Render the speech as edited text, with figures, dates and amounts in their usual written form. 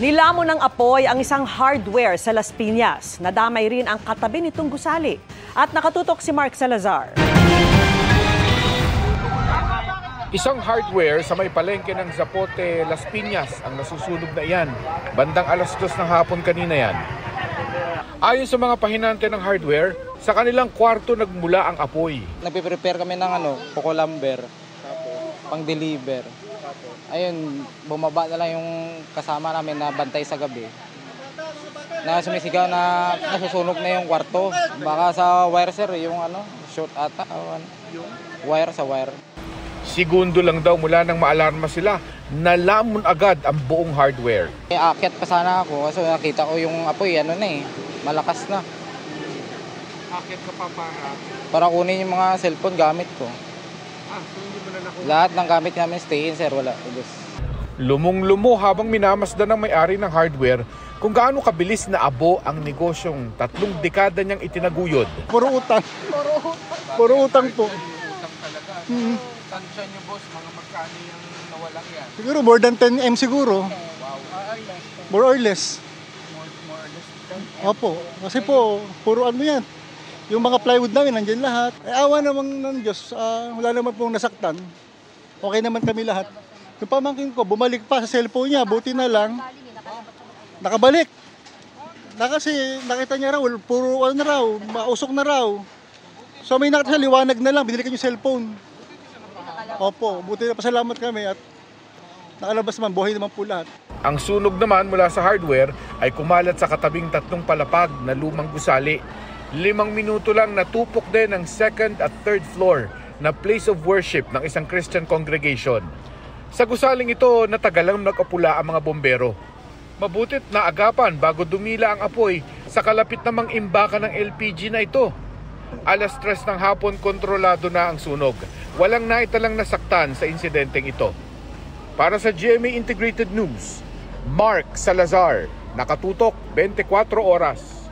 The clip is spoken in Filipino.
Nilamon ng apoy ang isang hardware sa Las Piñas. Nadamay rin ang katabi nitong gusali. At nakatutok si Mark Salazar. Isang hardware sa may palengke ng Zapote, Las Piñas ang nasusunog na iyan. Bandang 2:00 ng hapon kanina yan. Ayon sa mga pahinante ng hardware, sa kanilang kwarto nagmula ang apoy. Nagpe-prepare kami ng coco lumber, pang-deliver. Ayun, bumaba na lang yung kasama namin na bantay sa gabi. Na sumisigaw na nasusunog na yung kwarto. Baka sa wire sir, yung short ata. Wire sa wire. Segundo lang daw mula nang maalarma sila, nalamon agad ang buong hardware. Aakyat pa sana ako kasi nakita ko yung apoy, malakas na. Aakyat ka pa Para kunin yung mga cellphone gamit ko. So hindi mo na nakuha? Lahat ng gamit namin stay in sir, wala. Lumong-lumo habang minamasdan ng may-ari ng hardware kung gaano kabilis na abo ang negosyong 3 dekada niyang itinaguyod. Puro utang. Puro utang po. Utang talaga. Tansya niyo boss, mga magkano yung nawalang yan? Siguro more than 10M siguro. Wow. More or less. More or less. Opo. Kasi po, puro yan. Yung mga plywood namin, nandyan lahat. Awa naman ng Diyos, wala naman pong nasaktan. Okay naman kami lahat. Yung pamangkin ko, bumalik pa sa cellphone niya. Buti na lang, nakabalik. Kasi nakita niya raw, puro mausok na raw. So may nakita siya, liwanag na lang, binilikan yung cellphone. Opo, buti na pasalamat kami at nakalabas naman, buhay naman po lahat. Ang sunog naman mula sa hardware ay kumalat sa katabing 3 palapag na lumang gusali. 5 minuto lang natupok din ang 2nd at 3rd floor na place of worship ng isang Christian congregation. Sa gusaling ito, natagalang nag-apula ang mga bombero. Mabutit na agapan bago dumila ang apoy sa kalapit namang imbakan ng LPG na ito. 3:00 ng hapon, kontrolado na ang sunog. Walang naitalang nasaktan sa insidenteng ito. Para sa GMA Integrated News, Mark Salazar, nakatutok 24 oras.